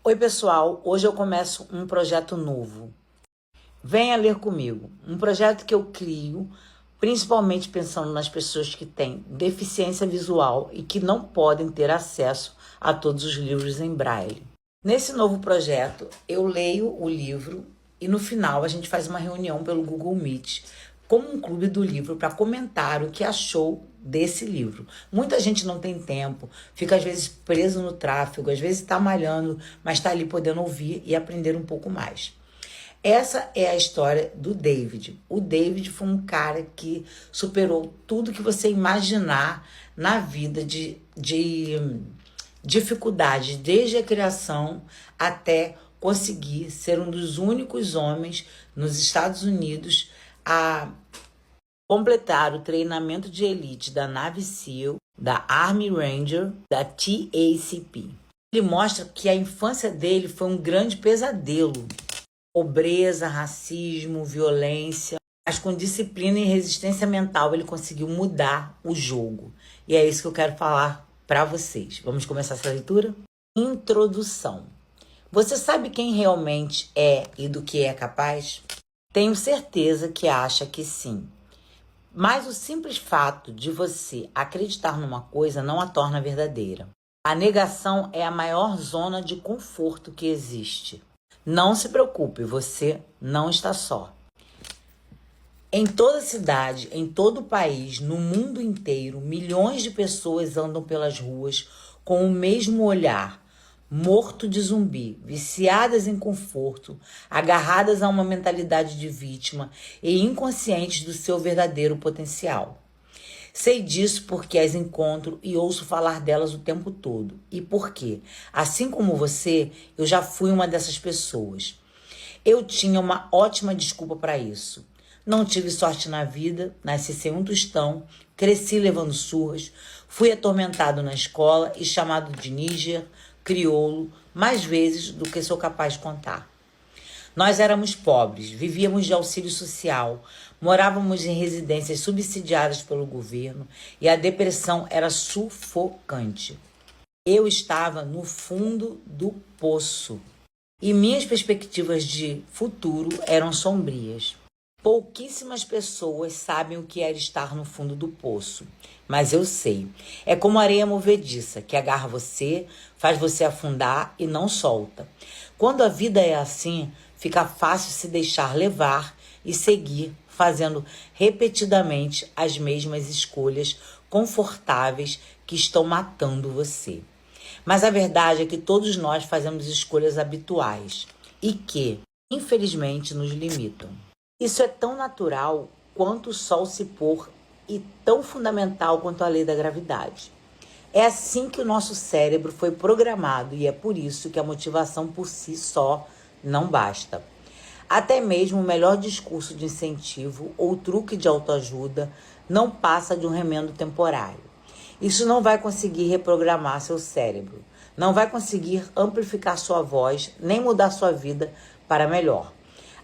Oi, pessoal. Hoje eu começo um projeto novo. Venha ler comigo. Um projeto que eu crio, principalmente pensando nas pessoas que têm deficiência visual e que não podem ter acesso a todos os livros em braille. Nesse novo projeto, eu leio o livro e no final a gente faz uma reunião pelo Google Meet, como um clube do livro, para comentar o que achou desse livro. Muita gente não tem tempo, fica às vezes preso no tráfego, às vezes está malhando, mas está ali podendo ouvir e aprender um pouco mais. Essa é a história do David. O David foi um cara que superou tudo que você imaginar na vida de dificuldades, desde a criação até conseguir ser um dos únicos homens nos Estados Unidos a completar o treinamento de elite da Navy SEAL, da Army Ranger, da TACP. Ele mostra que a infância dele foi um grande pesadelo. Pobreza, racismo, violência, mas com disciplina e resistência mental ele conseguiu mudar o jogo. E é isso que eu quero falar para vocês. Vamos começar essa leitura? Introdução. Você sabe quem realmente é e do que é capaz? Tenho certeza que acha que sim. Mas o simples fato de você acreditar numa coisa não a torna verdadeira. A negação é a maior zona de conforto que existe. Não se preocupe, você não está só. Em toda cidade, em todo o país, no mundo inteiro, milhões de pessoas andam pelas ruas com o mesmo olhar, morto de zumbi, viciadas em conforto, agarradas a uma mentalidade de vítima e inconscientes do seu verdadeiro potencial. Sei disso porque as encontro e ouço falar delas o tempo todo. E por quê? Assim como você, eu já fui uma dessas pessoas. Eu tinha uma ótima desculpa para isso. Não tive sorte na vida, nasci sem um tostão, cresci levando surras, fui atormentado na escola e chamado de níger, crioulo, mais vezes do que sou capaz de contar. Nós éramos pobres, vivíamos de auxílio social, morávamos em residências subsidiadas pelo governo e a depressão era sufocante. Eu estava no fundo do poço e minhas perspectivas de futuro eram sombrias. Pouquíssimas pessoas sabem o que é estar no fundo do poço, mas eu sei. É como areia movediça, que agarra você, faz você afundar e não solta. Quando a vida é assim, fica fácil se deixar levar e seguir, fazendo repetidamente as mesmas escolhas confortáveis que estão matando você. Mas a verdade é que todos nós fazemos escolhas habituais e que, infelizmente, nos limitam. Isso é tão natural quanto o sol se pôr e tão fundamental quanto a lei da gravidade. É assim que o nosso cérebro foi programado e é por isso que a motivação por si só não basta. Até mesmo o melhor discurso de incentivo ou truque de autoajuda não passa de um remendo temporário. Isso não vai conseguir reprogramar seu cérebro, não vai conseguir amplificar sua voz, nem mudar sua vida para melhor.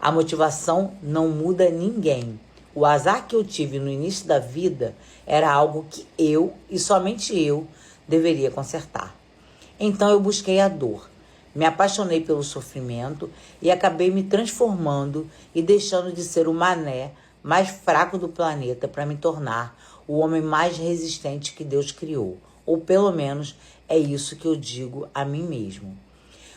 A motivação não muda ninguém. O azar que eu tive no início da vida era algo que eu, e somente eu, deveria consertar. Então eu busquei a dor, me apaixonei pelo sofrimento e acabei me transformando e deixando de ser o mané mais fraco do planeta para me tornar o homem mais resistente que Deus criou. Ou pelo menos é isso que eu digo a mim mesmo.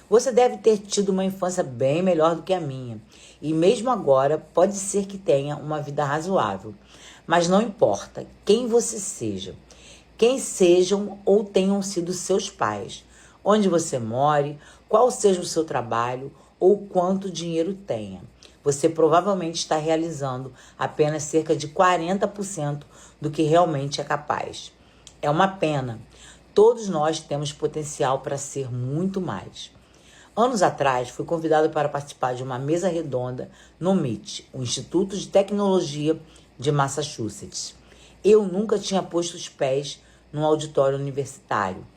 Você deve ter tido uma infância bem melhor do que a minha. E mesmo agora, pode ser que tenha uma vida razoável. Mas não importa quem você seja, quem sejam ou tenham sido seus pais, onde você more, qual seja o seu trabalho ou quanto dinheiro tenha. Você provavelmente está realizando apenas cerca de 40% do que realmente é capaz. É uma pena. Todos nós temos potencial para ser muito mais. Anos atrás, fui convidado para participar de uma mesa redonda no MIT, o Instituto de Tecnologia de Massachusetts. Eu nunca tinha posto os pés num auditório universitário.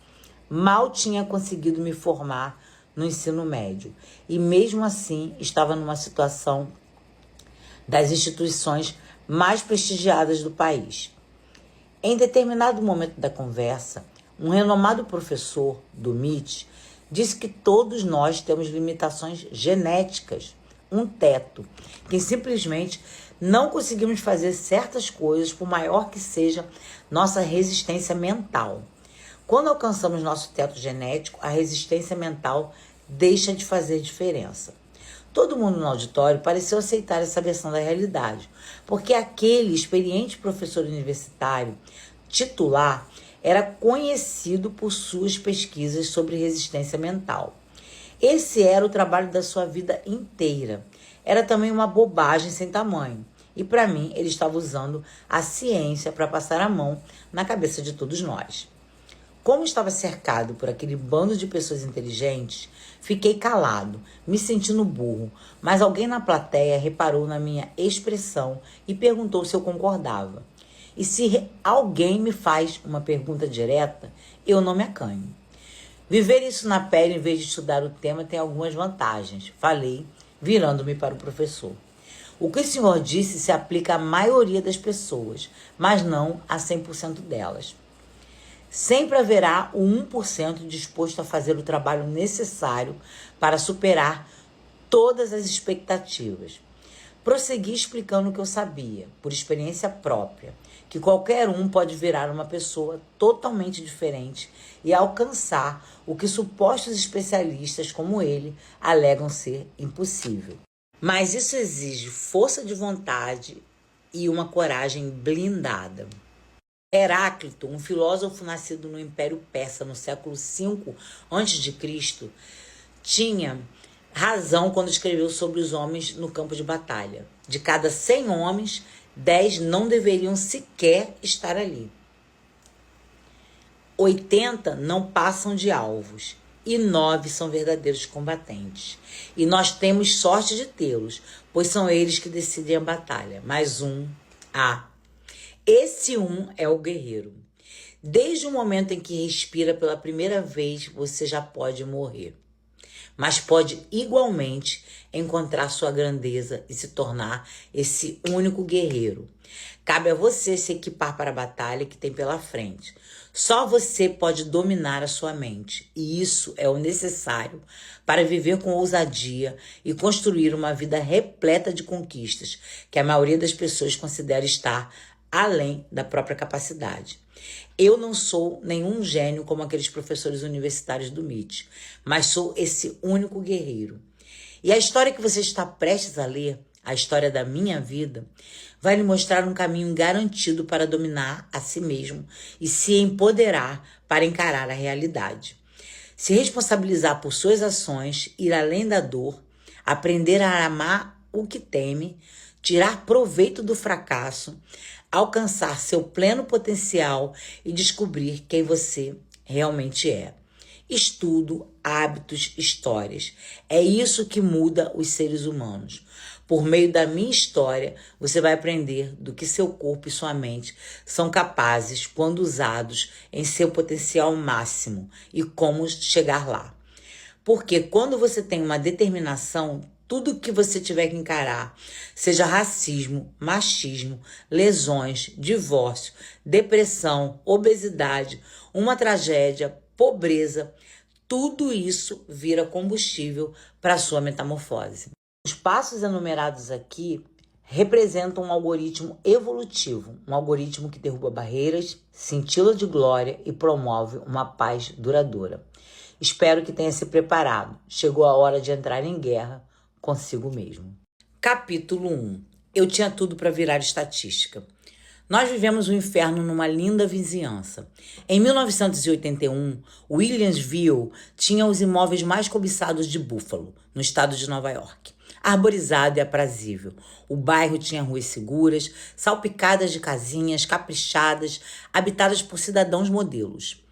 Mal tinha conseguido me formar no ensino médio. E mesmo assim, estava numa situação das instituições mais prestigiadas do país. Em determinado momento da conversa, um renomado professor do MIT Disse que todos nós temos limitações genéticas, um teto, que simplesmente não conseguimos fazer certas coisas por maior que seja nossa resistência mental. Quando alcançamos nosso teto genético, a resistência mental deixa de fazer diferença. Todo mundo no auditório pareceu aceitar essa versão da realidade, porque aquele experiente professor universitário titular era conhecido por suas pesquisas sobre resistência mental. Esse era o trabalho da sua vida inteira. Era também uma bobagem sem tamanho. E para mim, ele estava usando a ciência para passar a mão na cabeça de todos nós. Como estava cercado por aquele bando de pessoas inteligentes, fiquei calado, me sentindo burro, mas alguém na plateia reparou na minha expressão e perguntou se eu concordava. E se alguém me faz uma pergunta direta, eu não me acanho. Viver isso na pele em vez de estudar o tema tem algumas vantagens, falei, virando-me para o professor. O que o senhor disse se aplica à maioria das pessoas, mas não a 100% delas. Sempre haverá o 1% disposto a fazer o trabalho necessário para superar todas as expectativas. Prossegui explicando o que eu sabia, por experiência própria, que qualquer um pode virar uma pessoa totalmente diferente e alcançar o que supostos especialistas como ele alegam ser impossível. Mas isso exige força de vontade e uma coragem blindada. Heráclito, um filósofo nascido no Império Persa no século V a.C., tinha razão quando escreveu sobre os homens no campo de batalha. De cada 100 homens, 10 não deveriam sequer estar ali. 80 não passam de alvos e 9 são verdadeiros combatentes. E nós temos sorte de tê-los, pois são eles que decidem a batalha. Mas esse é o guerreiro. Desde o momento em que respira pela primeira vez, você já pode morrer. Mas pode igualmente encontrar sua grandeza e se tornar esse único guerreiro. Cabe a você se equipar para a batalha que tem pela frente. Só você pode dominar a sua mente. E isso é o necessário para viver com ousadia e construir uma vida repleta de conquistas que a maioria das pessoas considera estar além da própria capacidade. Eu não sou nenhum gênio como aqueles professores universitários do MIT, mas sou esse único guerreiro. E a história que você está prestes a ler, a história da minha vida, vai lhe mostrar um caminho garantido para dominar a si mesmo e se empoderar para encarar a realidade. Se responsabilizar por suas ações, ir além da dor, aprender a amar o que teme, tirar proveito do fracasso, alcançar seu pleno potencial e descobrir quem você realmente é. Estudo, hábitos, histórias. É isso que muda os seres humanos. Por meio da minha história, você vai aprender do que seu corpo e sua mente são capazes quando usados em seu potencial máximo e como chegar lá. Porque quando você tem uma determinação, tudo que você tiver que encarar, seja racismo, machismo, lesões, divórcio, depressão, obesidade, uma tragédia, pobreza, tudo isso vira combustível para a sua metamorfose. Os passos enumerados aqui representam um algoritmo evolutivo, um algoritmo que derruba barreiras, cintila de glória e promove uma paz duradoura. Espero que tenha se preparado. Chegou a hora de entrar em guerra consigo mesmo. Capítulo 1. Eu tinha tudo para virar estatística. Nós vivemos o inferno numa linda vizinhança. Em 1981, Williamsville tinha os imóveis mais cobiçados de Buffalo, no estado de Nova York. Arborizado e aprazível. O bairro tinha ruas seguras, salpicadas de casinhas caprichadas, habitadas por cidadãos modelos.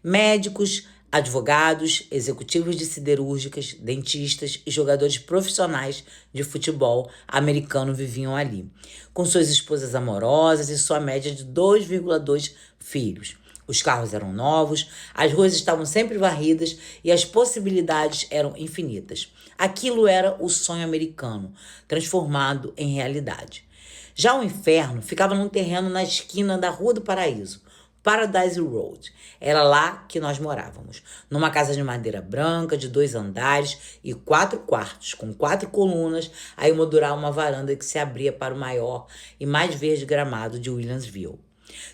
Médicos, advogados, executivos de siderúrgicas, dentistas e jogadores profissionais de futebol americano viviam ali, com suas esposas amorosas e sua média de 2,2 filhos. Os carros eram novos, as ruas estavam sempre varridas e as possibilidades eram infinitas. Aquilo era o sonho americano, transformado em realidade. Já o inferno ficava num terreno na esquina da Rua do Paraíso, Paradise Road. Era lá que nós morávamos, numa casa de madeira branca, de 2 andares e 4 quartos, com 4 colunas, a emoldurar uma varanda que se abria para o maior e mais verde gramado de Williamsville.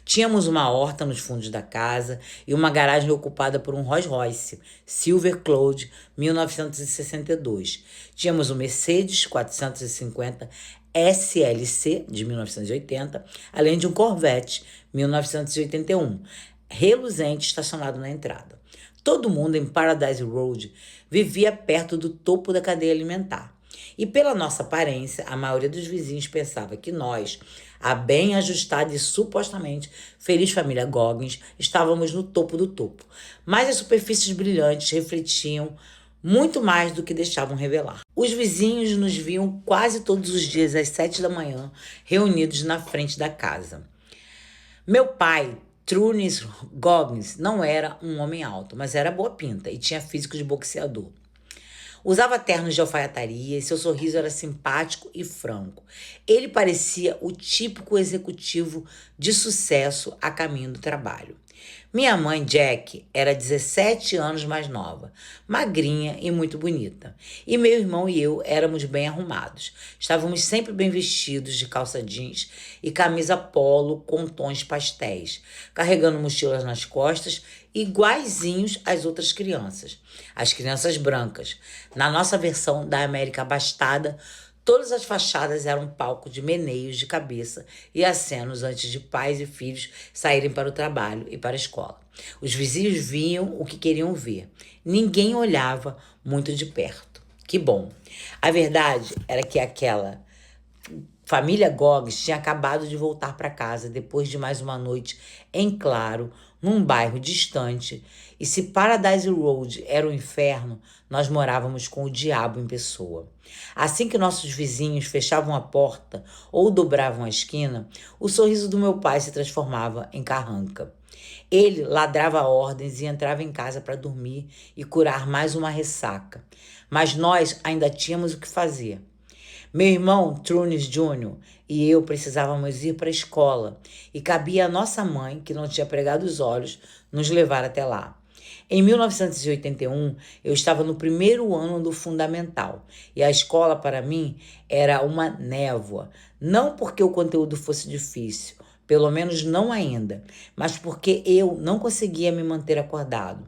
Tínhamos uma horta nos fundos da casa e uma garagem ocupada por um Rolls Royce Silver Cloud 1962. Tínhamos um Mercedes 450 SLC de 1980, além de um Corvette 1981, reluzente, estacionado na entrada. Todo mundo em Paradise Road vivia perto do topo da cadeia alimentar. E pela nossa aparência, a maioria dos vizinhos pensava que nós, a bem ajustada e supostamente feliz família Goggins, estávamos no topo do topo. Mas as superfícies brilhantes refletiam muito mais do que deixavam revelar. Os vizinhos nos viam quase todos os dias às 7 da manhã, reunidos na frente da casa. Meu pai, Trunis Goggins, não era um homem alto, mas era boa pinta e tinha físico de boxeador. Usava ternos de alfaiataria e seu sorriso era simpático e franco. Ele parecia o típico executivo de sucesso a caminho do trabalho. Minha mãe, Jack, era 17 anos mais nova, magrinha e muito bonita. E meu irmão e eu éramos bem arrumados. Estávamos sempre bem vestidos de calça jeans e camisa polo com tons pastéis, carregando mochilas nas costas, iguaizinhos às outras crianças. As crianças brancas. Na nossa versão da América abastada, todas as fachadas eram palco de meneios de cabeça e acenos antes de pais e filhos saírem para o trabalho e para a escola. Os vizinhos viam o que queriam ver. Ninguém olhava muito de perto. Que bom. A verdade era que aquela família Goggins tinha acabado de voltar para casa depois de mais uma noite em claro, num bairro distante, e se Paradise Road era o inferno, nós morávamos com o diabo em pessoa. Assim que nossos vizinhos fechavam a porta ou dobravam a esquina, o sorriso do meu pai se transformava em carranca. Ele ladrava ordens e entrava em casa para dormir e curar mais uma ressaca. Mas nós ainda tínhamos o que fazer. Meu irmão, Trunis Jr., e eu precisávamos ir para a escola e cabia à nossa mãe, que não tinha pregado os olhos, nos levar até lá. Em 1981, eu estava no 1º ano do fundamental e a escola, para mim, era uma névoa. Não porque o conteúdo fosse difícil, pelo menos não ainda, mas porque eu não conseguia me manter acordado.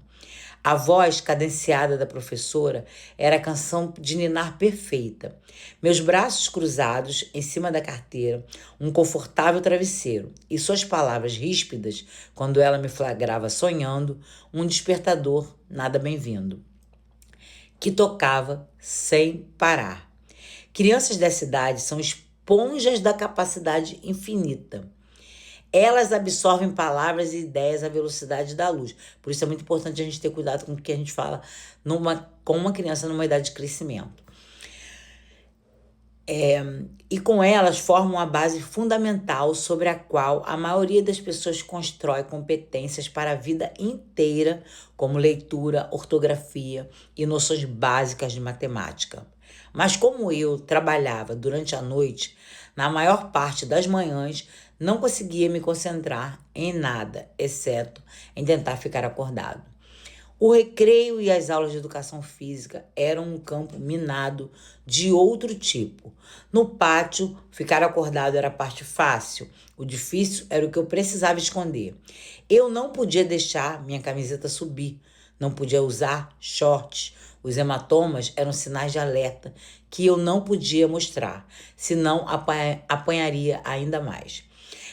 A voz cadenciada da professora era a canção de ninar perfeita. Meus braços cruzados em cima da carteira, um confortável travesseiro e suas palavras ríspidas, quando ela me flagrava sonhando, um despertador nada bem-vindo, que tocava sem parar. Crianças dessa idade são esponjas da capacidade infinita. Elas absorvem palavras e ideias à velocidade da luz. Por isso é muito importante a gente ter cuidado com o que a gente fala com uma criança numa idade de crescimento. E com elas formam a base fundamental sobre a qual a maioria das pessoas constrói competências para a vida inteira, como leitura, ortografia e noções básicas de matemática. Mas como eu trabalhava durante a noite, na maior parte das manhãs, não conseguia me concentrar em nada, exceto em tentar ficar acordado. O recreio e as aulas de educação física eram um campo minado de outro tipo. No pátio, ficar acordado era a parte fácil. O difícil era o que eu precisava esconder. Eu não podia deixar minha camiseta subir. Não podia usar shorts. Os hematomas eram sinais de alerta que eu não podia mostrar, senão apanharia ainda mais.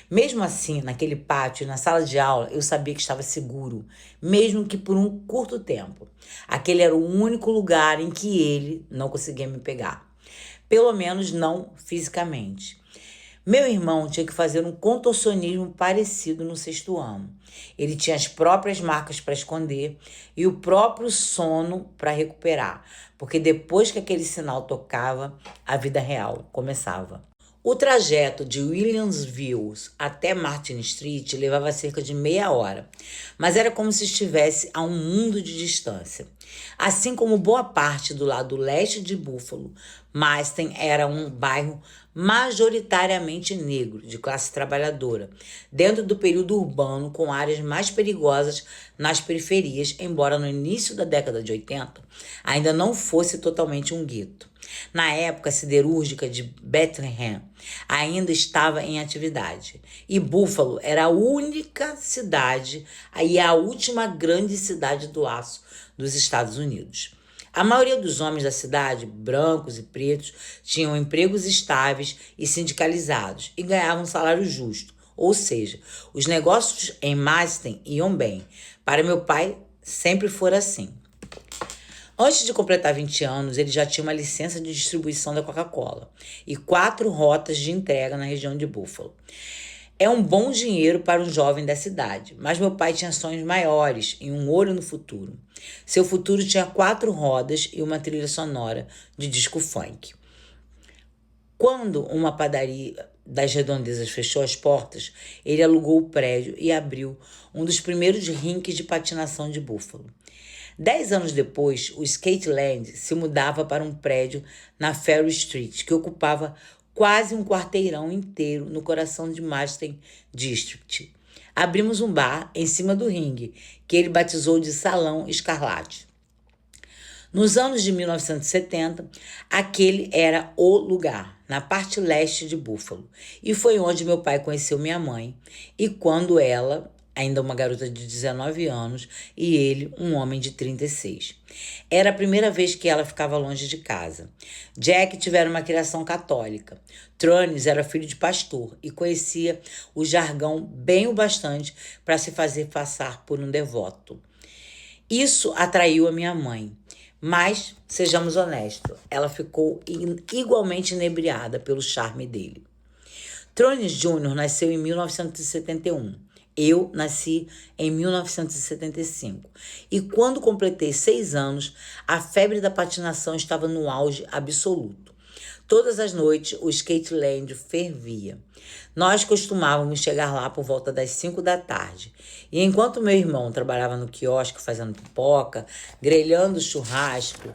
Mesmo assim, naquele pátio e na sala de aula, eu sabia que estava seguro, mesmo que por um curto tempo. Aquele era o único lugar em que ele não conseguia me pegar. Pelo menos não fisicamente. Meu irmão tinha que fazer um contorcionismo parecido no 6º ano. Ele tinha as próprias marcas para esconder e o próprio sono para recuperar, porque depois que aquele sinal tocava, a vida real começava. O trajeto de Williamsville até Martin Street levava cerca de meia hora, mas era como se estivesse a um mundo de distância. Assim como boa parte do lado leste de Buffalo, Marsden era um bairro majoritariamente negro, de classe trabalhadora, dentro do período urbano, com áreas mais perigosas nas periferias, embora no início da década de 80 ainda não fosse totalmente um gueto. Na época, a siderúrgica de Bethlehem ainda estava em atividade, e Buffalo era a única cidade e a última grande cidade do aço dos Estados Unidos. A maioria dos homens da cidade, brancos e pretos, tinham empregos estáveis e sindicalizados e ganhavam um salário justo, ou seja, os negócios em Marsden iam bem. Para meu pai, sempre foi assim. Antes de completar 20 anos, ele já tinha uma licença de distribuição da Coca-Cola e 4 rotas de entrega na região de Buffalo. É um bom dinheiro para um jovem da cidade, mas meu pai tinha sonhos maiores e um olho no futuro. Seu futuro tinha 4 rodas e uma trilha sonora de disco funk. Quando uma padaria das redondezas fechou as portas, ele alugou o prédio e abriu um dos primeiros rinques de patinação de Buffalo. 10 anos depois, o Skateland se mudava para um prédio na Ferry Street, que ocupava quase um quarteirão inteiro no coração de Marsden District. Abrimos um bar em cima do ringue, que ele batizou de Salão Escarlate. Nos anos de 1970, aquele era o lugar, na parte leste de Buffalo, e foi onde meu pai conheceu minha mãe, e quando ela, ainda uma garota de 19 anos, e ele, um homem de 36. Era a primeira vez que ela ficava longe de casa. Jack tivera uma criação católica. Trones era filho de pastor e conhecia o jargão bem o bastante para se fazer passar por um devoto. Isso atraiu a minha mãe. Mas, sejamos honestos, ela ficou igualmente inebriada pelo charme dele. Trones Jr. nasceu em 1971. Eu nasci em 1975. E quando completei 6 anos, a febre da patinação estava no auge absoluto. Todas as noites, o Skateland fervia. Nós costumávamos chegar lá por volta das 5 da tarde. E enquanto meu irmão trabalhava no quiosque fazendo pipoca, grelhando churrasco,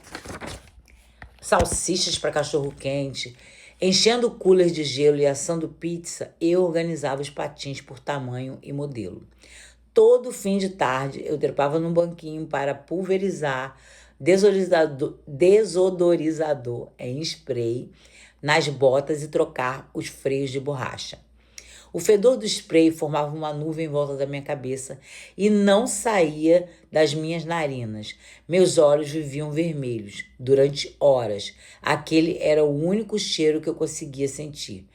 salsichas para cachorro-quente, enchendo o cooler de gelo e assando pizza, eu organizava os patins por tamanho e modelo. Todo fim de tarde, eu trepava num banquinho para pulverizar desodorizador em spray nas botas e trocar os freios de borracha. O fedor do spray formava uma nuvem em volta da minha cabeça e não saía das minhas narinas. Meus olhos viviam vermelhos durante horas. Aquele era o único cheiro que eu conseguia sentir.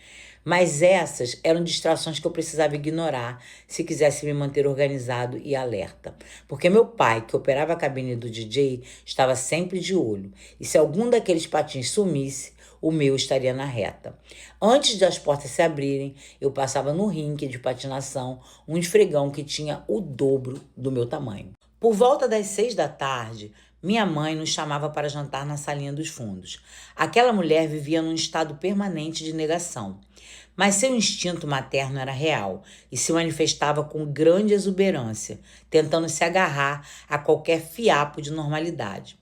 Mas essas eram distrações que eu precisava ignorar se quisesse me manter organizado e alerta. Porque meu pai, que operava a cabine do DJ, estava sempre de olho. E se algum daqueles patins sumisse, o meu estaria na reta. Antes das portas se abrirem, eu passava no rinque de patinação um esfregão que tinha o dobro do meu tamanho. Por volta das 6 da tarde, minha mãe nos chamava para jantar na salinha dos fundos. Aquela mulher vivia num estado permanente de negação. Mas seu instinto materno era real e se manifestava com grande exuberância, tentando se agarrar a qualquer fiapo de normalidade.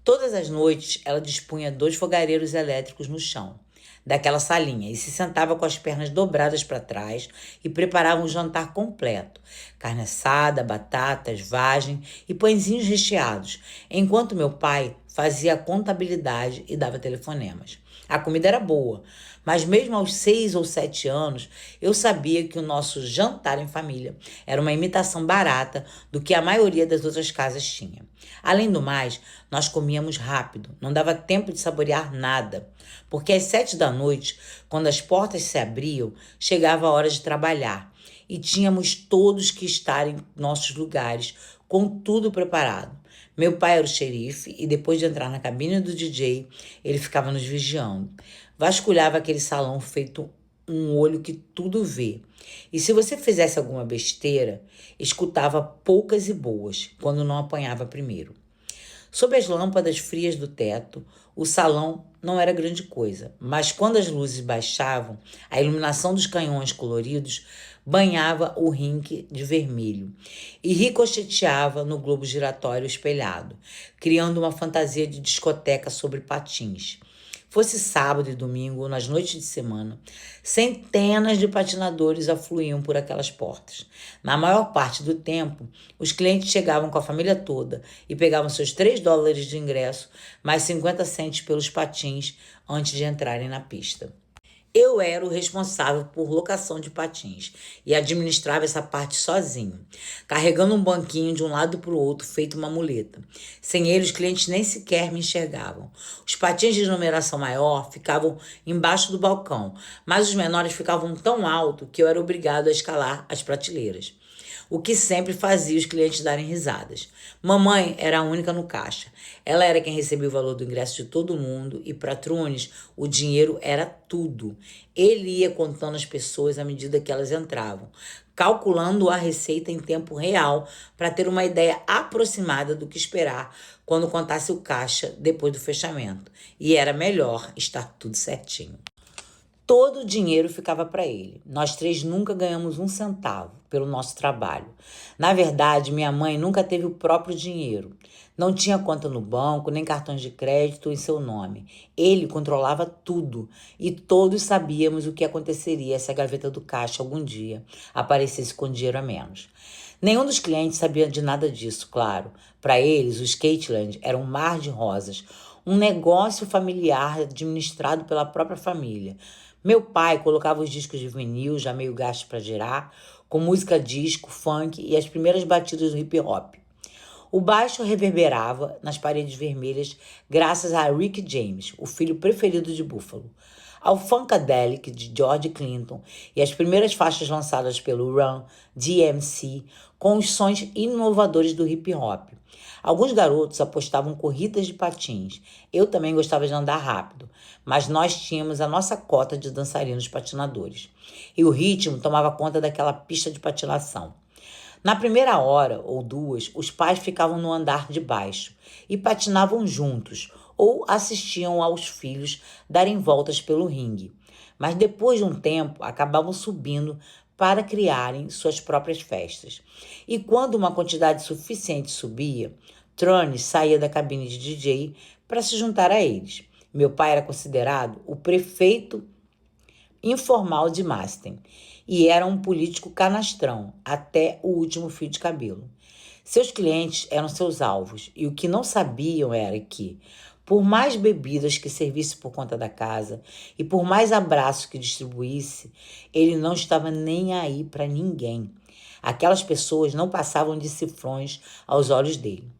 Todas as noites, ela dispunha 2 fogareiros elétricos no chão daquela salinha e se sentava com as pernas dobradas para trás e preparava um jantar completo. Carne assada, batatas, vagem e pãezinhos recheados, enquanto meu pai fazia a contabilidade e dava telefonemas. A comida era boa, mas mesmo aos 6 ou 7 anos, eu sabia que o nosso jantar em família era uma imitação barata do que a maioria das outras casas tinha. Além do mais, nós comíamos rápido, não dava tempo de saborear nada, porque às 7 da noite, quando as portas se abriam, chegava a hora de trabalhar e tínhamos todos que estar em nossos lugares com tudo preparado. Meu pai era o xerife e depois de entrar na cabine do DJ, ele ficava nos vigiando. Vasculhava aquele salão feito um olho que tudo vê. E se você fizesse alguma besteira, escutava poucas e boas, quando não apanhava primeiro. Sob as lâmpadas frias do teto, o salão não era grande coisa, mas quando as luzes baixavam, a iluminação dos canhões coloridos banhava o ringue de vermelho e ricocheteava no globo giratório espelhado, criando uma fantasia de discoteca sobre patins. Fosse sábado e domingo ou nas noites de semana, centenas de patinadores afluíam por aquelas portas. Na maior parte do tempo, os clientes chegavam com a família toda e pegavam seus $3 de ingresso, mais 50 centes pelos patins antes de entrarem na pista. Eu era o responsável por locação de patins e administrava essa parte sozinho, carregando um banquinho de um lado para o outro, feito uma muleta. Sem ele, os clientes nem sequer me enxergavam. Os patins de numeração maior ficavam embaixo do balcão, mas os menores ficavam tão alto que eu era obrigado a escalar as prateleiras, o que sempre fazia os clientes darem risadas. Mamãe era a única no caixa. Ela era quem recebia o valor do ingresso de todo mundo e para Trunes o dinheiro era tudo. Ele ia contando as pessoas à medida que elas entravam, calculando a receita em tempo real para ter uma ideia aproximada do que esperar quando contasse o caixa depois do fechamento. E era melhor estar tudo certinho. Todo o dinheiro ficava para ele. Nós três nunca ganhamos um centavo pelo nosso trabalho. Na verdade, minha mãe nunca teve o próprio dinheiro. Não tinha conta no banco, nem cartões de crédito em seu nome. Ele controlava tudo e todos sabíamos o que aconteceria se a gaveta do caixa algum dia aparecesse com dinheiro a menos. Nenhum dos clientes sabia de nada disso, claro. Para eles, o Skateland era um mar de rosas, um negócio familiar administrado pela própria família. Meu pai colocava os discos de vinil, já meio gastos para girar, com música disco, funk e as primeiras batidas do hip hop. O baixo reverberava nas paredes vermelhas graças a Rick James, o filho preferido de Buffalo, ao Funkadelic de George Clinton e as primeiras faixas lançadas pelo Run DMC com os sons inovadores do hip hop. Alguns garotos apostavam corridas de patins. Eu também gostava de andar rápido, mas nós tínhamos a nossa cota de dançarinos patinadores. E o ritmo tomava conta daquela pista de patinação. Na primeira hora ou duas, os pais ficavam no andar de baixo e patinavam juntos ou assistiam aos filhos darem voltas pelo ringue. Mas depois de um tempo, acabavam subindo para criarem suas próprias festas. E quando uma quantidade suficiente subia, Trones saía da cabine de DJ para se juntar a eles. Meu pai era considerado o prefeito informal de Masten e era um político canastrão, até o último fio de cabelo. Seus clientes eram seus alvos e o que não sabiam era que, por mais bebidas que servisse por conta da casa e por mais abraços que distribuísse, ele não estava nem aí para ninguém. Aquelas pessoas não passavam de cifrões aos olhos dele.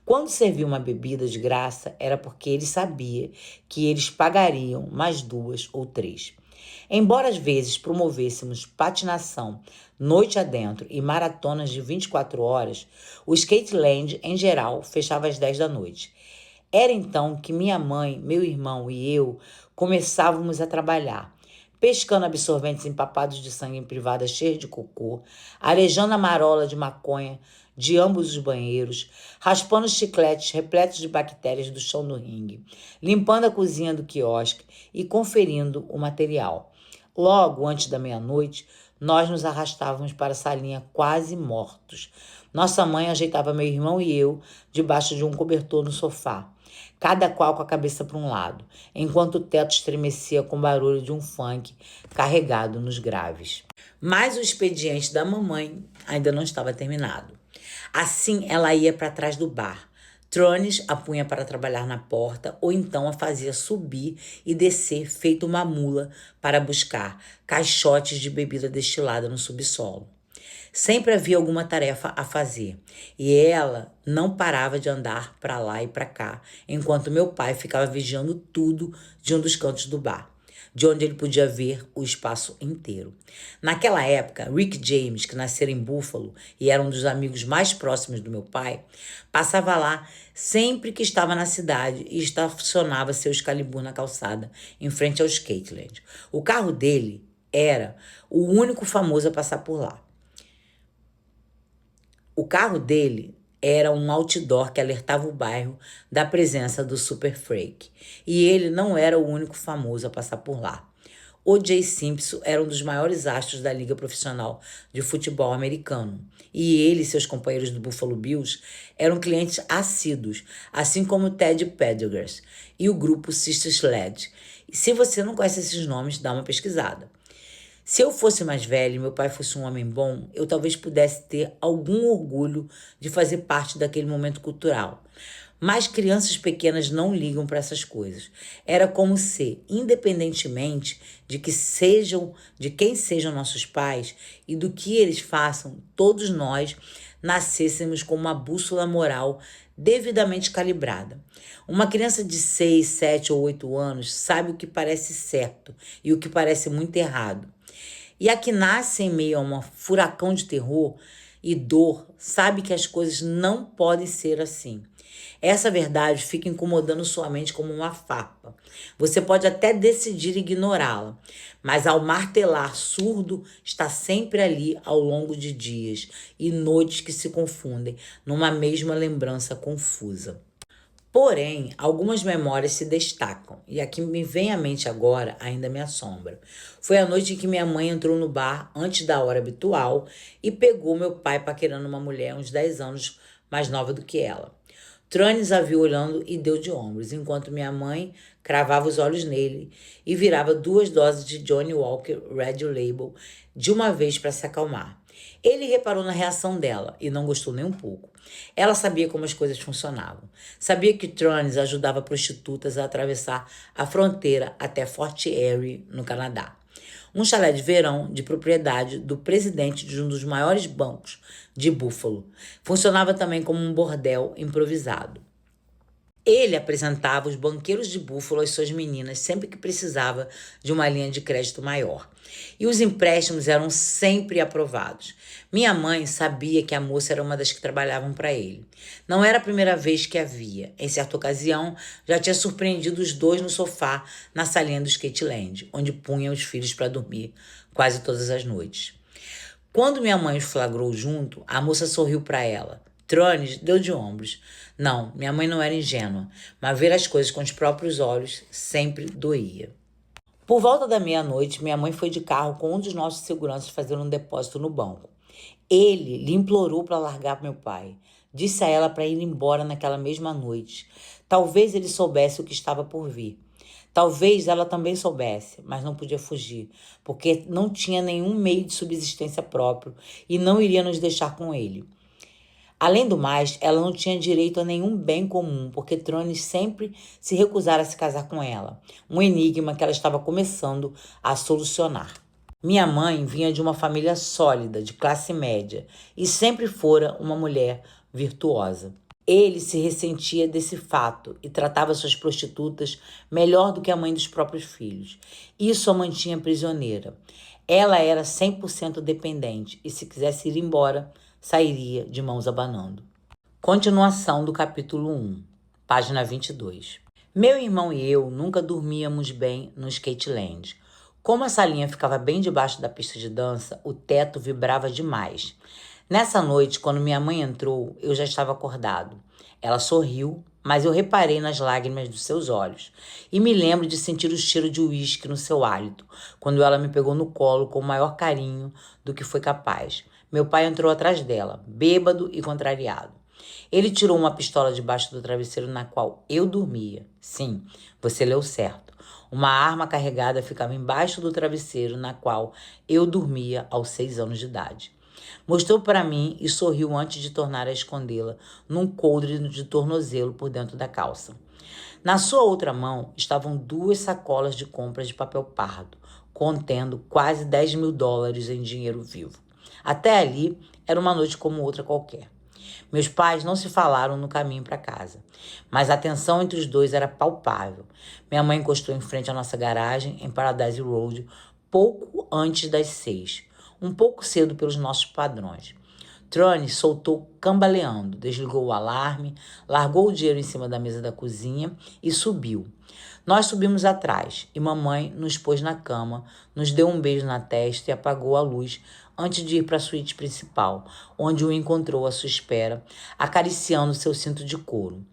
Quando servia uma bebida de graça, era porque ele sabia que eles pagariam mais 2 ou 3. Embora às vezes promovêssemos patinação noite adentro e maratonas de 24 horas, o Skateland, em geral, fechava às 10 da noite. Era então que minha mãe, meu irmão e eu começávamos a trabalhar, pescando absorventes empapados de sangue em privadas cheias de cocô, arejando a marola de maconha de ambos os banheiros, raspando os chicletes repletos de bactérias do chão do ringue, limpando a cozinha do quiosque e conferindo o material. Logo antes da meia-noite, nós nos arrastávamos para a salinha quase mortos. Nossa mãe ajeitava meu irmão e eu debaixo de um cobertor no sofá, cada qual com a cabeça para um lado, enquanto o teto estremecia com o barulho de um funk carregado nos graves. Mas o expediente da mamãe ainda não estava terminado. Assim, ela ia para trás do bar. Trones a punha para trabalhar na porta ou então a fazia subir e descer feito uma mula para buscar caixotes de bebida destilada no subsolo. Sempre havia alguma tarefa a fazer e ela não parava de andar para lá e para cá, enquanto meu pai ficava vigiando tudo de um dos cantos do bar, de onde ele podia ver o espaço inteiro. Naquela época, Rick James, que nascera em Buffalo e era um dos amigos mais próximos do meu pai, passava lá sempre que estava na cidade e estacionava seu Excalibur na calçada, em frente ao Skateland. O carro dele era o único famoso a passar por lá. O carro dele Era um outdoor que alertava o bairro da presença do Super Freak. E ele não era o único famoso a passar por lá. O.J. Simpson era um dos maiores astros da Liga Profissional de Futebol Americano. E ele e seus companheiros do Buffalo Bills eram clientes assíduos, assim como Ted Pendergrass e o grupo Sister Sledge. E se você não conhece esses nomes, dá uma pesquisada. Se eu fosse mais velho e meu pai fosse um homem bom, eu talvez pudesse ter algum orgulho de fazer parte daquele momento cultural. Mas crianças pequenas não ligam para essas coisas. Era como se, independentemente de quem sejam nossos pais e do que eles façam, todos nós nascêssemos com uma bússola moral devidamente calibrada. Uma criança de 6, 7 ou 8 anos sabe o que parece certo e o que parece muito errado. E a que nasce em meio a um furacão de terror e dor sabe que as coisas não podem ser assim. Essa verdade fica incomodando sua mente como uma farpa. Você pode até decidir ignorá-la, mas ao martelar surdo está sempre ali ao longo de dias e noites que se confundem numa mesma lembrança confusa. Porém, algumas memórias se destacam, e a que me vem à mente agora ainda me assombra. Foi a noite em que minha mãe entrou no bar antes da hora habitual e pegou meu pai paquerando uma mulher uns 10 anos mais nova do que ela. Trones a viu olhando e deu de ombros, enquanto minha mãe cravava os olhos nele e virava 2 doses de Johnny Walker Red Label de uma vez para se acalmar. Ele reparou na reação dela e não gostou nem um pouco. Ela sabia como as coisas funcionavam. Sabia que Trones ajudava prostitutas a atravessar a fronteira até Fort Erie, no Canadá. Um chalé de verão de propriedade do presidente de um dos maiores bancos de Buffalo. Funcionava também como um bordel improvisado. Ele apresentava os banqueiros de Buffalo às suas meninas sempre que precisava de uma linha de crédito maior. E os empréstimos eram sempre aprovados. Minha mãe sabia que a moça era uma das que trabalhavam para ele. Não era a primeira vez que a via. Em certa ocasião, já tinha surpreendido os dois no sofá na salinha do Skateland, onde punha os filhos para dormir quase todas as noites. Quando minha mãe os flagrou junto, a moça sorriu para ela. Trones deu de ombros. Não, minha mãe não era ingênua, mas ver as coisas com os próprios olhos sempre doía. Por volta da meia-noite, minha mãe foi de carro com um dos nossos seguranças fazer um depósito no banco. Ele lhe implorou para largar meu pai. Disse a ela para ir embora naquela mesma noite. Talvez ele soubesse o que estava por vir. Talvez ela também soubesse, mas não podia fugir, porque não tinha nenhum meio de subsistência próprio e não iria nos deixar com ele. Além do mais, ela não tinha direito a nenhum bem comum, porque Trones sempre se recusara a se casar com ela. Um enigma que ela estava começando a solucionar. Minha mãe vinha de uma família sólida, de classe média, e sempre fora uma mulher virtuosa. Ele se ressentia desse fato e tratava suas prostitutas melhor do que a mãe dos próprios filhos. Isso a mantinha prisioneira. Ela era 100% dependente e se quisesse ir embora, sairia de mãos abanando. Continuação do capítulo 1, página 22. Meu irmão e eu nunca dormíamos bem no Skateland. Como a salinha ficava bem debaixo da pista de dança, o teto vibrava demais. Nessa noite, quando minha mãe entrou, eu já estava acordado. Ela sorriu, mas eu reparei nas lágrimas dos seus olhos. E me lembro de sentir o cheiro de uísque no seu hálito, quando ela me pegou no colo com o maior carinho do que foi capaz. Meu pai entrou atrás dela, bêbado e contrariado. Ele tirou uma pistola debaixo do travesseiro na qual eu dormia. Sim, você leu certo. Uma arma carregada ficava embaixo do travesseiro na qual eu dormia aos 6 anos de idade. Mostrou para mim e sorriu antes de tornar a escondê-la num coldre de tornozelo por dentro da calça. Na sua outra mão estavam 2 sacolas de compras de papel pardo, contendo quase $10.000 em dinheiro vivo. Até ali, era uma noite como outra qualquer. Meus pais não se falaram no caminho para casa, mas a tensão entre os dois era palpável. Minha mãe encostou em frente à nossa garagem, em Paradise Road, pouco antes das 6, um pouco cedo pelos nossos padrões. Trones soltou cambaleando, desligou o alarme, largou o dinheiro em cima da mesa da cozinha e subiu. Nós subimos atrás e mamãe nos pôs na cama, nos deu um beijo na testa e apagou a luz antes de ir para a suíte principal, onde o encontrou à sua espera, acariciando seu cinto de couro.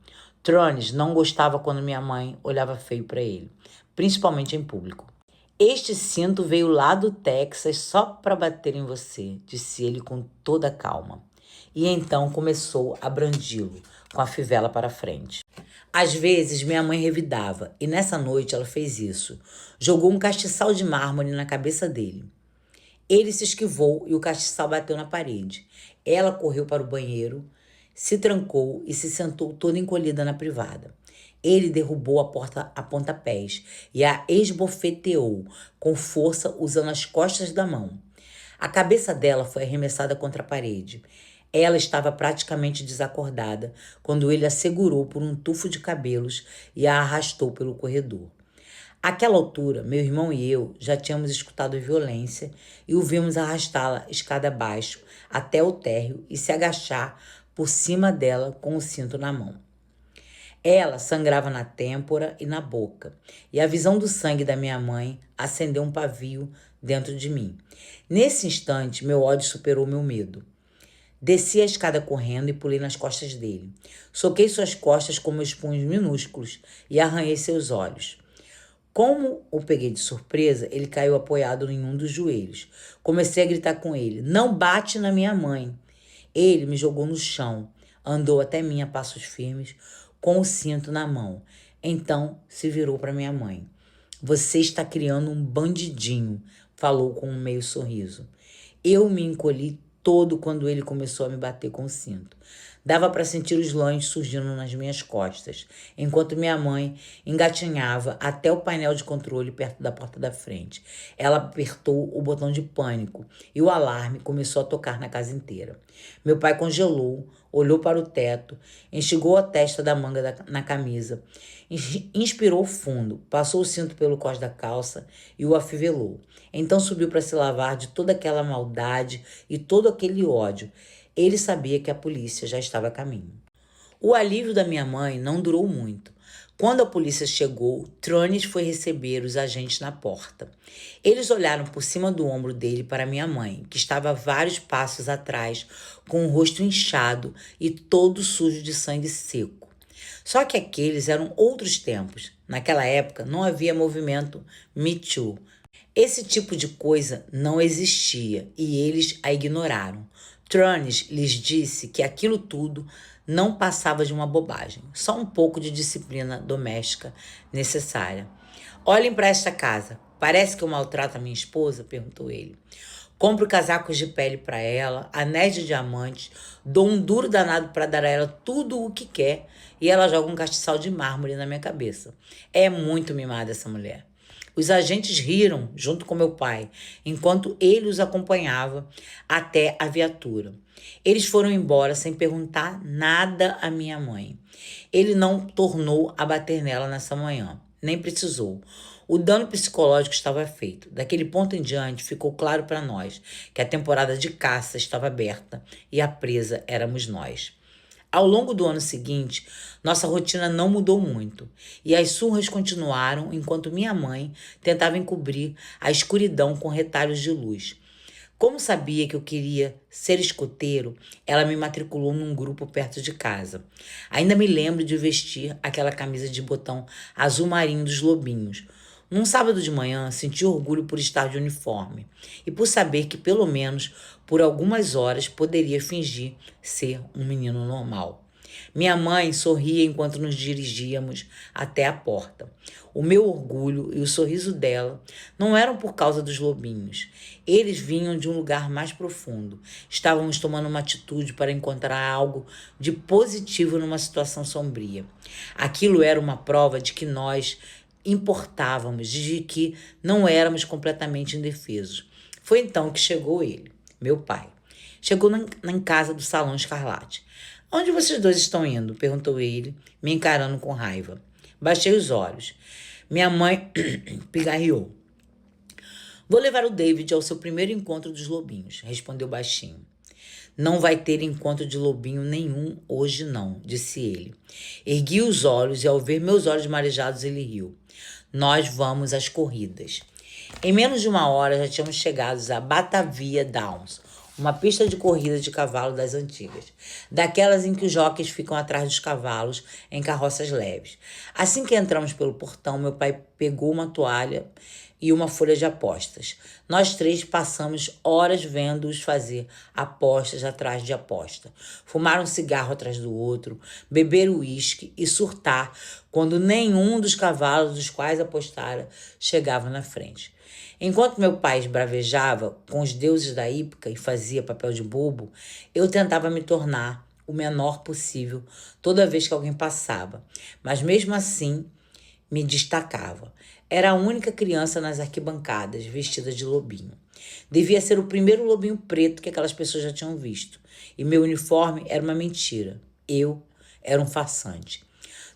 Trones não gostava quando minha mãe olhava feio para ele, principalmente em público. Este cinto veio lá do Texas só para bater em você, disse ele com toda calma. E então começou a brandi-lo, com a fivela para frente. Às vezes minha mãe revidava, e nessa noite ela fez isso. Jogou um castiçal de mármore na cabeça dele. Ele se esquivou e o castiçal bateu na parede. Ela correu para o banheiro, se trancou e se sentou toda encolhida na privada. Ele derrubou a porta a pontapés e a esbofeteou com força usando as costas da mão. A cabeça dela foi arremessada contra a parede. Ela estava praticamente desacordada quando ele a segurou por um tufo de cabelos e a arrastou pelo corredor. Àquela altura, meu irmão e eu já tínhamos escutado violência e o vimos arrastá-la escada abaixo até o térreo e se agachar por cima dela com o cinto na mão. Ela sangrava na têmpora e na boca, e a visão do sangue da minha mãe acendeu um pavio dentro de mim. Nesse instante, meu ódio superou meu medo. Desci a escada correndo e pulei nas costas dele. Soquei suas costas com meus punhos minúsculos e arranhei seus olhos. Como o peguei de surpresa, ele caiu apoiado em um dos joelhos. Comecei a gritar com ele: "Não bate na minha mãe!" Ele me jogou no chão, andou até mim a passos firmes, com o cinto na mão. Então se virou para minha mãe. "Você está criando um bandidinho", falou com um meio sorriso. Eu me encolhi todo quando ele começou a me bater com o cinto. Dava para sentir os lãs surgindo nas minhas costas, enquanto minha mãe engatinhava até o painel de controle perto da porta da frente. Ela apertou o botão de pânico e o alarme começou a tocar na casa inteira. Meu pai congelou, olhou para o teto, enxugou a testa da manga na camisa, inspirou fundo, passou o cinto pelo cós da calça e o afivelou. Então subiu para se lavar de toda aquela maldade e todo aquele ódio. Ele sabia que a polícia já estava a caminho. O alívio da minha mãe não durou muito. Quando a polícia chegou, Trones foi receber os agentes na porta. Eles olharam por cima do ombro dele para minha mãe, que estava vários passos atrás, com o rosto inchado e todo sujo de sangue seco. Só que aqueles eram outros tempos. Naquela época não havia movimento Me Too. Esse tipo de coisa não existia e eles a ignoraram. Trones lhes disse que aquilo tudo não passava de uma bobagem, só um pouco de disciplina doméstica necessária. "Olhem para esta casa. Parece que eu maltrato a minha esposa?" perguntou ele. "Compro casacos de pele para ela, anéis de diamantes, dou um duro danado para dar a ela tudo o que quer e ela joga um castiçal de mármore na minha cabeça. É muito mimada essa mulher." Os agentes riram junto com meu pai, enquanto ele os acompanhava até a viatura. Eles foram embora sem perguntar nada à minha mãe. Ele não tornou a bater nela nessa manhã, nem precisou. O dano psicológico estava feito. Daquele ponto em diante, ficou claro para nós que a temporada de caça estava aberta e a presa éramos nós. Ao longo do ano seguinte, nossa rotina não mudou muito e as surras continuaram enquanto minha mãe tentava encobrir a escuridão com retalhos de luz. Como sabia que eu queria ser escoteiro, ela me matriculou num grupo perto de casa. Ainda me lembro de vestir aquela camisa de botão azul marinho dos lobinhos. Num sábado de manhã, senti orgulho por estar de uniforme e por saber que, pelo menos por algumas horas, poderia fingir ser um menino normal. Minha mãe sorria enquanto nos dirigíamos até a porta. O meu orgulho e o sorriso dela não eram por causa dos lobinhos. Eles vinham de um lugar mais profundo. Estávamos tomando uma atitude para encontrar algo de positivo numa situação sombria. Aquilo era uma prova de que nós importávamos, de que não éramos completamente indefesos. Foi então que chegou ele, meu pai. Chegou na casa do Salão Escarlate. "Onde vocês dois estão indo?" perguntou ele, me encarando com raiva. Baixei os olhos. Minha mãe pigarreou. "Vou levar o David ao seu primeiro encontro dos lobinhos", respondeu baixinho. Não vai ter encontro de lobinho nenhum hoje não, disse ele. Ergui os olhos e ao ver meus olhos marejados ele riu. Nós vamos às corridas. Em menos de uma hora já tínhamos chegado a Batavia Downs, uma pista de corrida de cavalo das antigas, daquelas em que os jockeys ficam atrás dos cavalos em carroças leves. Assim que entramos pelo portão, meu pai pegou uma toalha e uma folha de apostas. Nós três passamos horas vendo-os fazer apostas atrás de aposta, fumar um cigarro atrás do outro, beber uísque e surtar quando nenhum dos cavalos dos quais apostara chegava na frente. Enquanto meu pai esbravejava com os deuses da hípica e fazia papel de bobo, eu tentava me tornar o menor possível toda vez que alguém passava, mas mesmo assim me destacava. Era a única criança nas arquibancadas, vestida de lobinho. Devia ser o primeiro lobinho preto que aquelas pessoas já tinham visto, e meu uniforme era uma mentira. Eu era um farsante.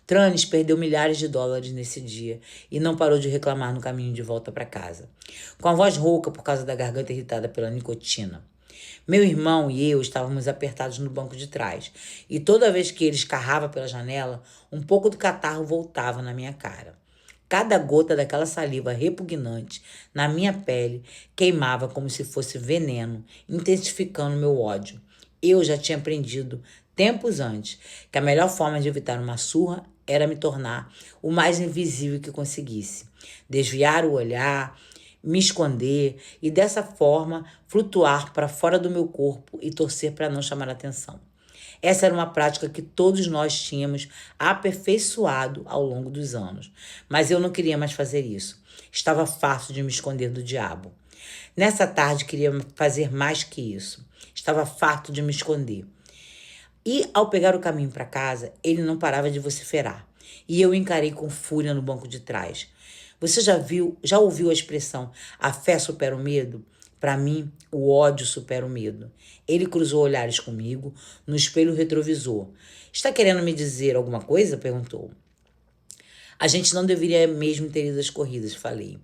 Tranes perdeu milhares de dólares nesse dia e não parou de reclamar no caminho de volta para casa, com a voz rouca por causa da garganta irritada pela nicotina. Meu irmão e eu estávamos apertados no banco de trás e toda vez que ele escarrava pela janela, um pouco do catarro voltava na minha cara. Cada gota daquela saliva repugnante na minha pele queimava como se fosse veneno, intensificando meu ódio. Eu já tinha aprendido tempos antes que a melhor forma de evitar uma surra era me tornar o mais invisível que conseguisse, desviar o olhar, me esconder e dessa forma flutuar para fora do meu corpo e torcer para não chamar atenção. Essa era uma prática que todos nós tínhamos aperfeiçoado ao longo dos anos, mas eu não queria mais fazer isso. Estava fácil de me esconder do diabo. Nessa tarde queria fazer mais que isso. Estava farto de me esconder. E ao pegar o caminho para casa, ele não parava de vociferar. E eu encarei com fúria no banco de trás. Você já ouviu a expressão a fé supera o medo? Para mim, o ódio supera o medo. Ele cruzou olhares comigo no espelho retrovisor. Está querendo me dizer alguma coisa? Perguntou. A gente não deveria mesmo ter ido às corridas, falei.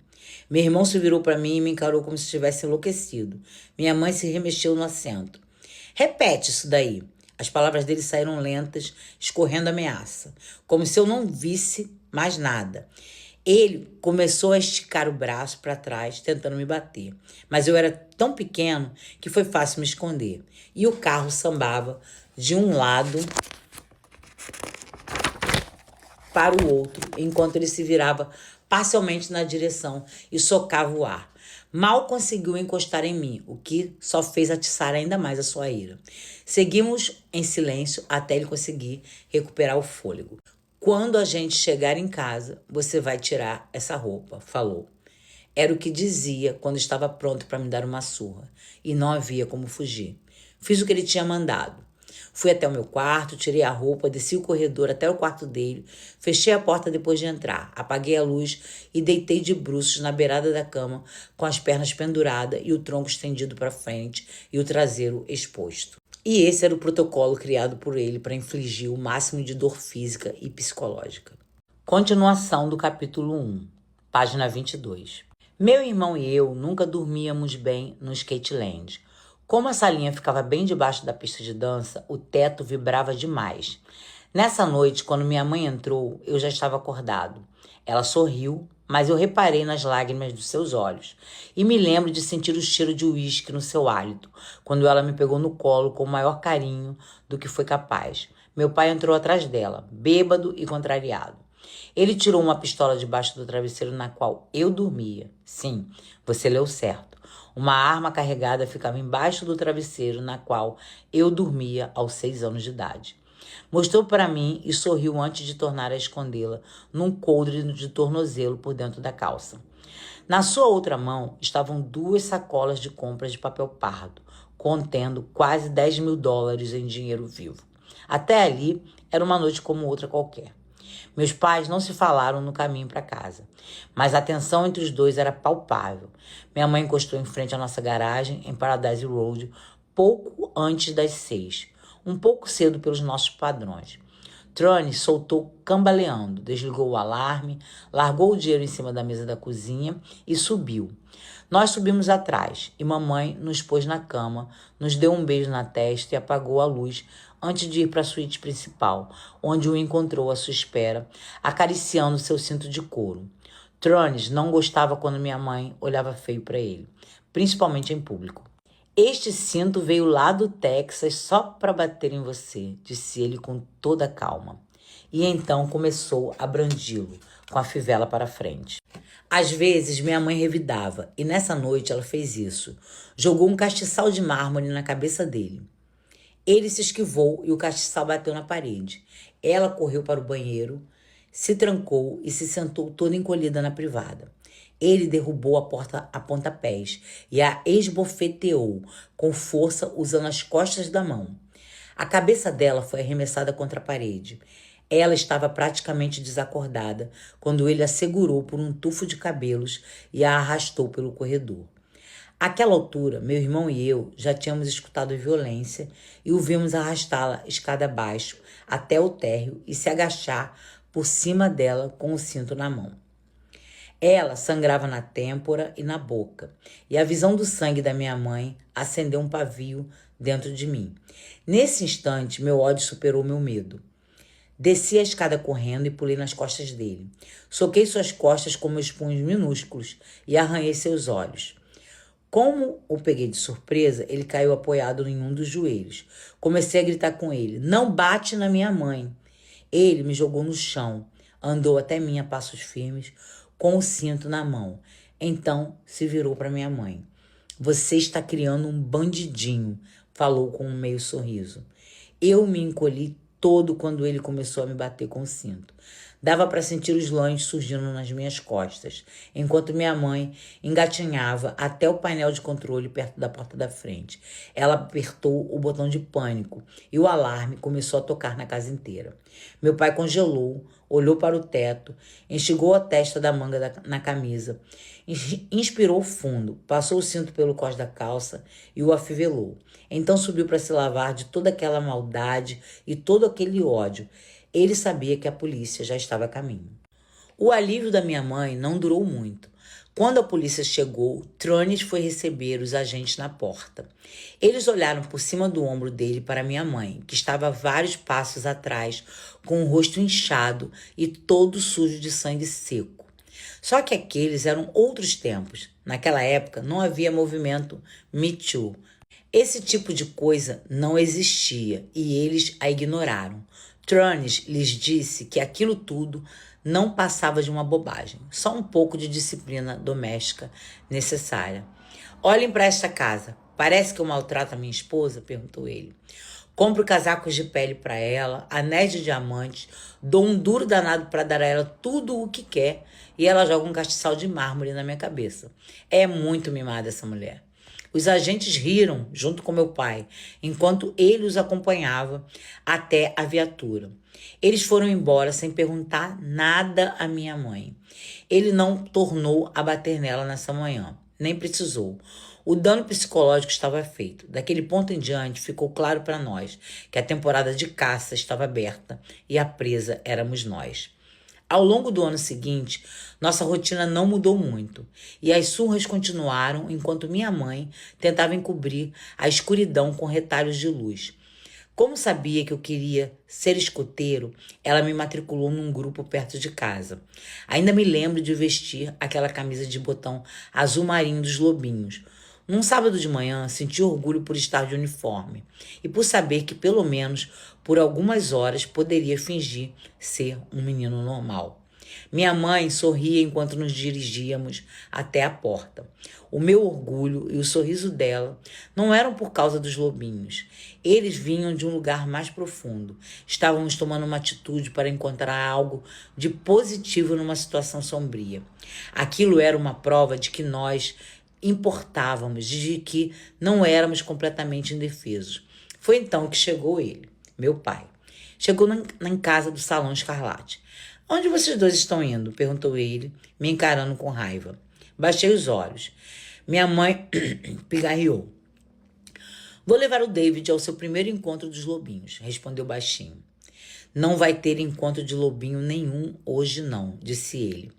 Meu irmão se virou para mim e me encarou como se estivesse enlouquecido. Minha mãe se remexeu no assento. Repete isso daí. As palavras dele saíram lentas, escorrendo ameaça, como se eu não visse mais nada. Ele começou a esticar o braço para trás, tentando me bater. Mas eu era tão pequeno que foi fácil me esconder. E o carro sambava de um lado para o outro, enquanto ele se virava parcialmente na direção e socava o ar. Mal conseguiu encostar em mim, o que só fez atiçar ainda mais a sua ira. Seguimos em silêncio até ele conseguir recuperar o fôlego. Quando a gente chegar em casa, você vai tirar essa roupa, falou. Era o que dizia quando estava pronto para me dar uma surra, e não havia como fugir. Fiz o que ele tinha mandado. Fui até o meu quarto, tirei a roupa, desci o corredor até o quarto dele, fechei a porta depois de entrar, apaguei a luz e deitei de bruços na beirada da cama, com as pernas penduradas e o tronco estendido para frente e o traseiro exposto. E esse era o protocolo criado por ele para infligir o máximo de dor física e psicológica. Continuação do capítulo 1, página 22. Meu irmão e eu nunca dormíamos bem no Skateland. Como a salinha ficava bem debaixo da pista de dança, o teto vibrava demais. Nessa noite, quando minha mãe entrou, eu já estava acordado. Ela sorriu, mas eu reparei nas lágrimas dos seus olhos. E me lembro de sentir o cheiro de uísque no seu hálito, quando ela me pegou no colo com o maior carinho do que foi capaz. Meu pai entrou atrás dela, bêbado e contrariado. Ele tirou uma pistola debaixo do travesseiro na qual eu dormia. Sim, você leu certo. Uma arma carregada ficava embaixo do travesseiro na qual eu dormia aos 6 anos de idade. Mostrou para mim e sorriu antes de tornar a escondê-la num coldre de tornozelo por dentro da calça. Na sua outra mão estavam 2 sacolas de compras de papel pardo, contendo quase 10 mil dólares em dinheiro vivo. Até ali, era uma noite como outra qualquer. Meus pais não se falaram no caminho para casa, mas a tensão entre os dois era palpável. Minha mãe encostou em frente à nossa garagem, em Paradise Road, pouco antes das 6, um pouco cedo pelos nossos padrões. Trones soltou cambaleando, desligou o alarme, largou o dinheiro em cima da mesa da cozinha e subiu. Nós subimos atrás e mamãe nos pôs na cama, nos deu um beijo na testa e apagou a luz antes de ir para a suíte principal, onde o encontrou à sua espera, acariciando seu cinto de couro. Trones não gostava quando minha mãe olhava feio para ele, principalmente em público. Este cinto veio lá do Texas só para bater em você, disse ele com toda a calma. E então começou a brandi-lo, com a fivela para frente. Às vezes minha mãe revidava, e nessa noite ela fez isso. Jogou um castiçal de mármore na cabeça dele. Ele se esquivou e o castiçal bateu na parede. Ela correu para o banheiro, se trancou e se sentou toda encolhida na privada. Ele derrubou a porta a pontapés e a esbofeteou com força usando as costas da mão. A cabeça dela foi arremessada contra a parede. Ela estava praticamente desacordada quando ele a segurou por um tufo de cabelos e a arrastou pelo corredor. Àquela altura, meu irmão e eu já tínhamos escutado violência e o vimos arrastá-la escada abaixo até o térreo e se agachar por cima dela com o cinto na mão. Ela sangrava na têmpora e na boca, e a visão do sangue da minha mãe acendeu um pavio dentro de mim. Nesse instante, meu ódio superou meu medo. Desci a escada correndo e pulei nas costas dele. Soquei suas costas com meus punhos minúsculos e arranhei seus olhos. Como o peguei de surpresa, ele caiu apoiado em um dos joelhos. Comecei a gritar com ele: "Não bate na minha mãe!" Ele me jogou no chão, andou até mim a passos firmes, com o cinto na mão. Então se virou para minha mãe. "Você está criando um bandidinho", falou com um meio sorriso. Eu me encolhi todo quando ele começou a me bater com o cinto. Dava para sentir os lãs surgindo nas minhas costas, enquanto minha mãe engatinhava até o painel de controle perto da porta da frente. Ela apertou o botão de pânico e o alarme começou a tocar na casa inteira. Meu pai congelou, olhou para o teto, enxugou a testa da manga na camisa, inspirou fundo, passou o cinto pelo cós da calça e o afivelou. Então subiu para se lavar de toda aquela maldade e todo aquele ódio. Ele sabia que a polícia já estava a caminho. O alívio da minha mãe não durou muito. Quando a polícia chegou, Trones foi receber os agentes na porta. Eles olharam por cima do ombro dele para minha mãe, que estava vários passos atrás, com o rosto inchado e todo sujo de sangue seco. Só que aqueles eram outros tempos. Naquela época não havia movimento Me Too. Esse tipo de coisa não existia e eles a ignoraram. Trones lhes disse que aquilo tudo não passava de uma bobagem, só um pouco de disciplina doméstica necessária. "Olhem para esta casa. Parece que eu maltrato a minha esposa?", perguntou ele. "Compro casacos de pele para ela, anéis de diamantes, dou um duro danado para dar a ela tudo o que quer e ela joga um castiçal de mármore na minha cabeça. É muito mimada essa mulher." Os agentes riram junto com meu pai, enquanto ele os acompanhava até a viatura. Eles foram embora sem perguntar nada à minha mãe. Ele não tornou a bater nela nessa manhã, nem precisou. O dano psicológico estava feito. Daquele ponto em diante, ficou claro para nós que a temporada de caça estava aberta e a presa éramos nós. Ao longo do ano seguinte, nossa rotina não mudou muito e as surras continuaram enquanto minha mãe tentava encobrir a escuridão com retalhos de luz. Como sabia que eu queria ser escoteiro, ela me matriculou num grupo perto de casa. Ainda me lembro de vestir aquela camisa de botão azul marinho dos Lobinhos. Num sábado de manhã, senti orgulho por estar de uniforme e por saber que, pelo menos por algumas horas, poderia fingir ser um menino normal. Minha mãe sorria enquanto nos dirigíamos até a porta. O meu orgulho e o sorriso dela não eram por causa dos lobinhos. Eles vinham de um lugar mais profundo. Estávamos tomando uma atitude para encontrar algo de positivo numa situação sombria. Aquilo era uma prova de que nós importávamos, de que não éramos completamente indefesos. Foi então que chegou ele, meu pai. Chegou na casa do Salão Escarlate. "Onde vocês dois estão indo?", perguntou ele, me encarando com raiva. Baixei os olhos. Minha mãe pigarreou. "Vou levar o David ao seu primeiro encontro dos lobinhos", respondeu baixinho. Não vai ter encontro de lobinho nenhum hoje não, disse ele.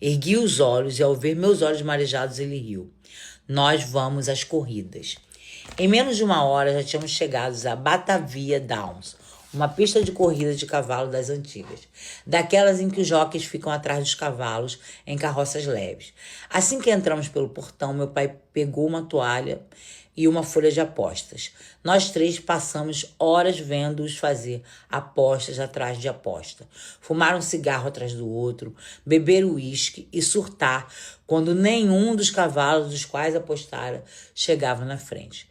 Ergui os olhos e ao ver meus olhos marejados ele riu. Nós vamos às corridas. Em menos de uma hora já tínhamos chegado a Batavia Downs, uma pista de corrida de cavalo das antigas, daquelas em que os jockeys ficam atrás dos cavalos em carroças leves. Assim que entramos pelo portão, meu pai pegou uma toalha e uma folha de apostas. Nós três passamos horas vendo-os fazer apostas atrás de aposta, fumar um cigarro atrás do outro, beber uísque e surtar quando nenhum dos cavalos dos quais apostara chegava na frente.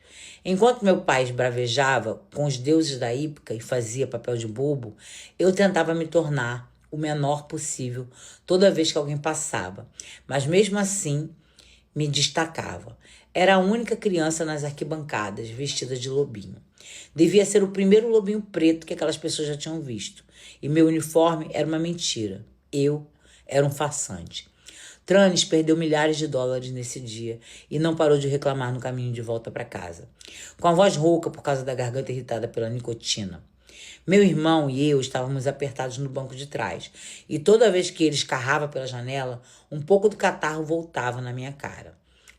Enquanto meu pai esbravejava com os deuses da hípica e fazia papel de bobo, eu tentava me tornar o menor possível toda vez que alguém passava, mas mesmo assim me destacava. Era a única criança nas arquibancadas, vestida de lobinho. Devia ser o primeiro lobinho preto que aquelas pessoas já tinham visto. E meu uniforme era uma mentira. Eu era um farsante. Tranes perdeu milhares de dólares nesse dia e não parou de reclamar no caminho de volta para casa, com a voz rouca por causa da garganta irritada pela nicotina. Meu irmão e eu estávamos apertados no banco de trás e toda vez que ele escarrava pela janela, um pouco do catarro voltava na minha cara.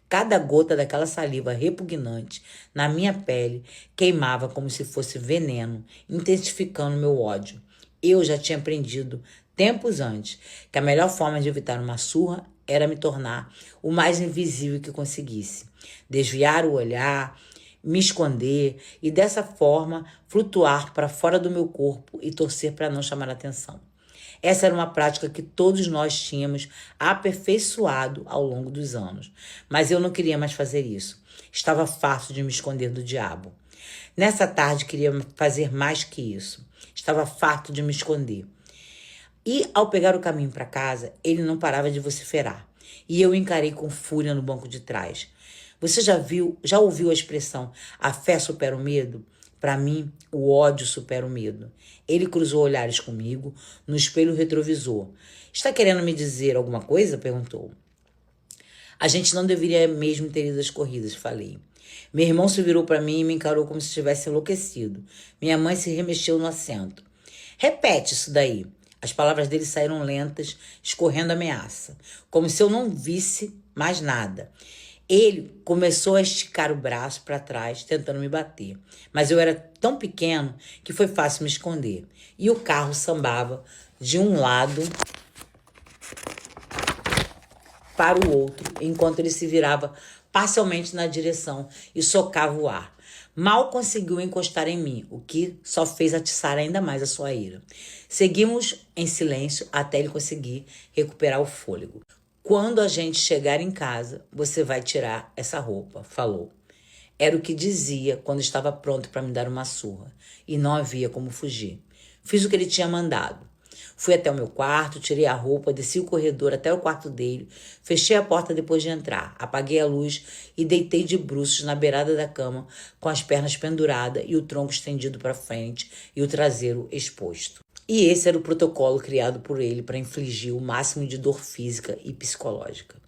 Cada gota daquela saliva repugnante na minha pele queimava como se fosse veneno, intensificando meu ódio. Eu já tinha aprendido, tempos antes, que a melhor forma de evitar uma surra era me tornar o mais invisível que conseguisse. Desviar o olhar, me esconder e dessa forma flutuar para fora do meu corpo e torcer para não chamar atenção. Essa era uma prática que todos nós tínhamos aperfeiçoado ao longo dos anos. Mas eu não queria mais fazer isso. Estava farto de me esconder do diabo. Nessa tarde queria fazer mais que isso. Estava farto de me esconder. E ao pegar o caminho para casa, ele não parava de vociferar. E eu o encarei com fúria no banco de trás. Você já ouviu a expressão a fé supera o medo? Para mim, o ódio supera o medo. Ele cruzou olhares comigo no espelho retrovisor. Está querendo me dizer alguma coisa? Perguntou. A gente não deveria mesmo ter ido às corridas, falei. Meu irmão se virou para mim e me encarou como se estivesse enlouquecido. Minha mãe se remexeu no assento. Repete isso daí. As palavras dele saíram lentas, escorrendo ameaça, como se eu não visse mais nada. Ele começou a esticar o braço para trás, tentando me bater. Mas eu era tão pequeno que foi fácil me esconder. E o carro sambava de um lado para o outro, enquanto ele se virava parcialmente na direção e socava o ar. Mal conseguiu encostar em mim, o que só fez atiçar ainda mais a sua ira. Seguimos em silêncio até ele conseguir recuperar o fôlego. Quando a gente chegar em casa, você vai tirar essa roupa, falou. Era o que dizia quando estava pronto para me dar uma surra, e não havia como fugir. Fiz o que ele tinha mandado. Fui até o meu quarto, tirei a roupa, desci o corredor até o quarto dele, fechei a porta depois de entrar, apaguei a luz e deitei de bruços na beirada da cama, com as pernas penduradas e o tronco estendido para frente e o traseiro exposto. E esse era o protocolo criado por ele para infligir o máximo de dor física e psicológica.